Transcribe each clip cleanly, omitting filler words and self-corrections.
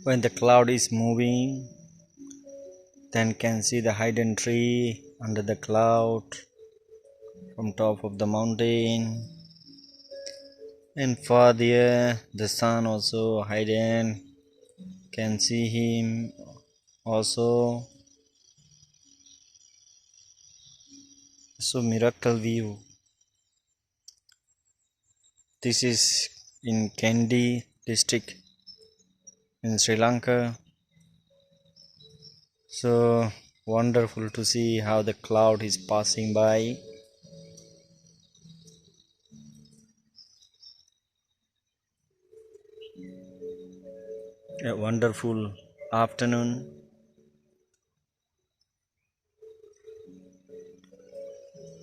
When the cloud is moving, then can see the hidden tree under the cloud from top of the mountain. And far there, the sun also hidden. Can see him also. So miracle view. This is in Kandy district in Sri Lanka. So wonderful to see how the cloud is passing by. A wonderful afternoon.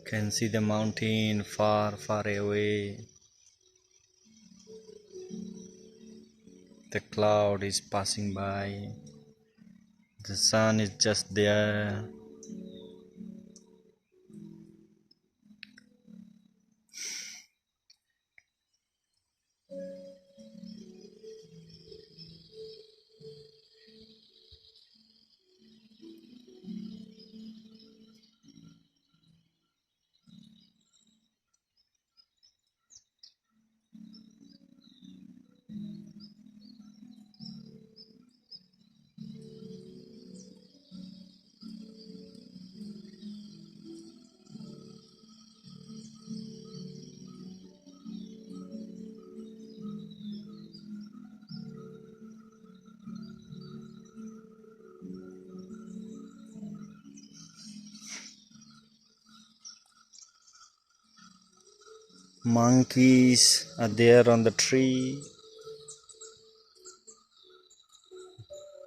Can see the mountain far, far away. The cloud is passing by. The sun is just there. Monkeys are there on the tree.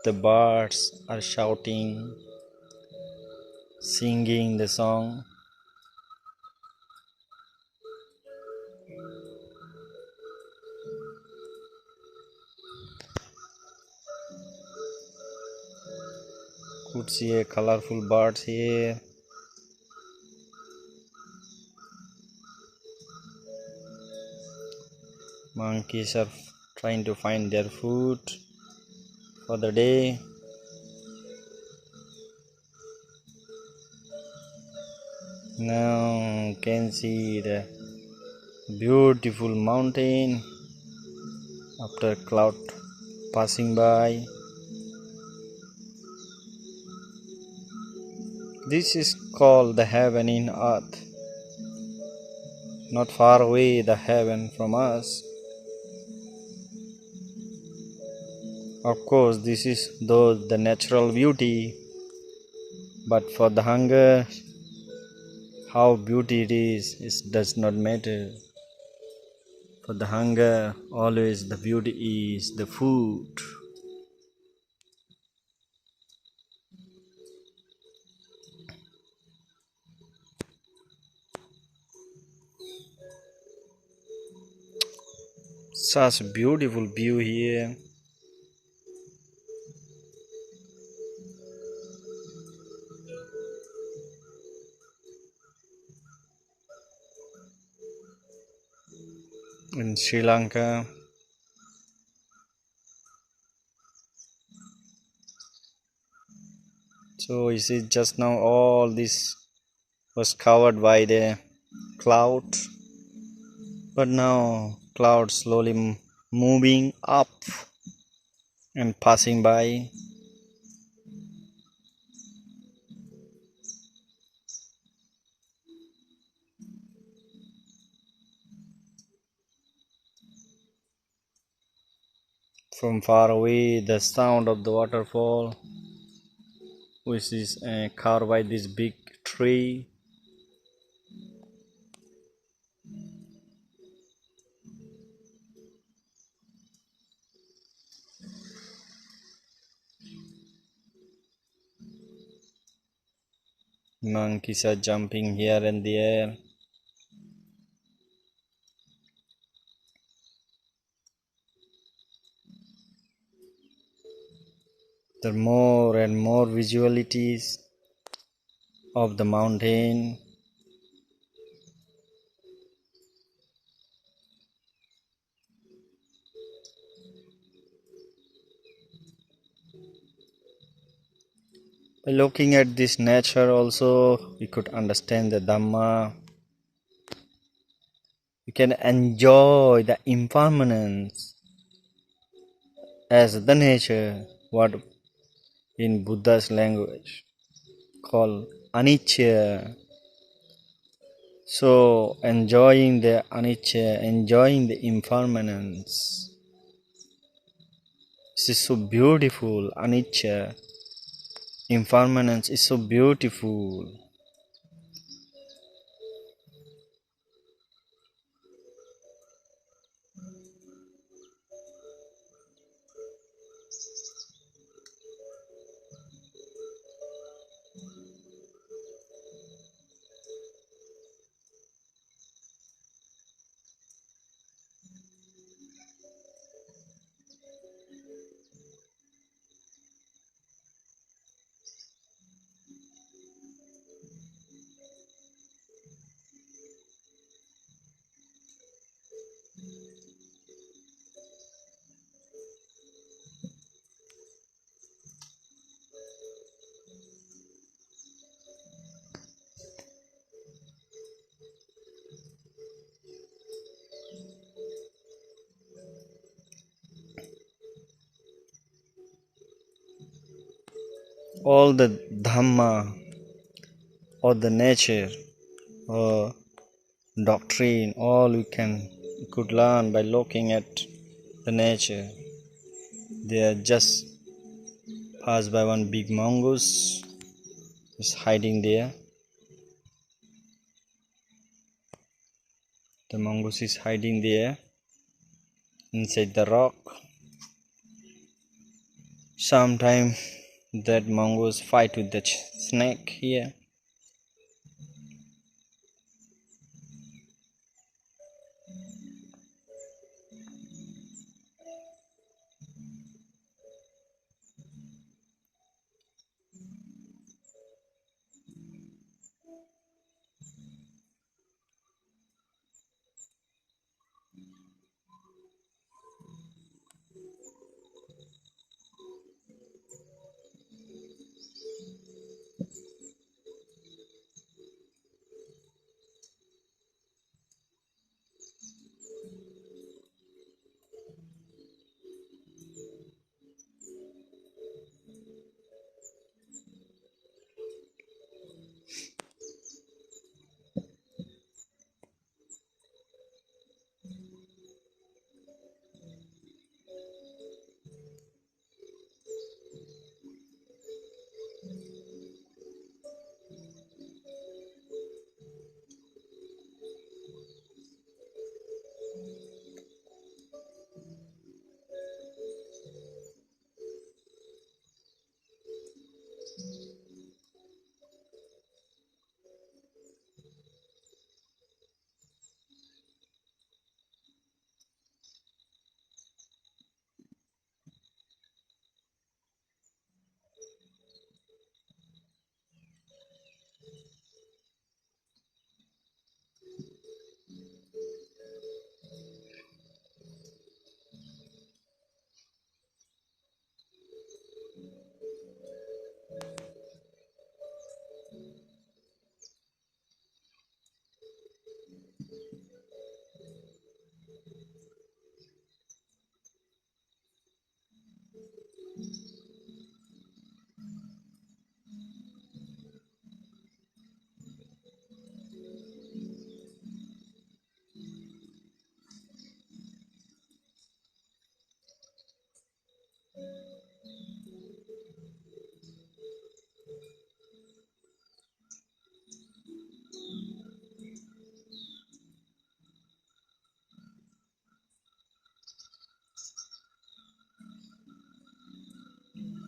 The birds are shouting, singing the song. Could see a colorful birds here. Monkeys are trying to find their food for the day. Now can see the beautiful mountain after cloud passing by. This is called the heaven in earth. Not far away the heaven from us. Of course, this is though the natural beauty, but for the hunger, how beauty it is, it does not matter. For the hunger, always the beauty is the food. Such a beautiful view here. In Sri Lanka. So you see just now all this was covered by the cloud, but now cloud slowly moving up and passing by. From far away the sound of the waterfall, which is carved by this big tree. Monkeys are jumping here and there. There are more and more visualities of the mountain. By looking at this nature also, we could understand the Dhamma. We can enjoy the impermanence as the nature, what in Buddha's language called anicca. So enjoying the anicca, enjoying the impermanence. This is so beautiful. Anicca, impermanence is so beautiful. All the Dhamma or the nature or doctrine, all we could learn by looking at the nature. They are just passed by one big mongoose is hiding there. The mongoose is hiding there inside the rock. Sometime that mongoose fight with the snake here.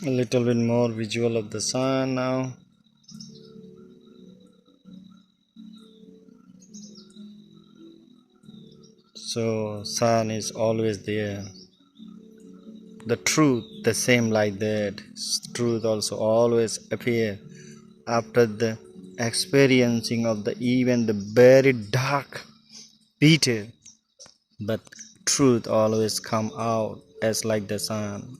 A little bit more visual of the sun now. So sun is always there. The truth, the same like that. Truth also always appear after the experiencing of the even the very dark, bitter. But truth always come out as like the sun.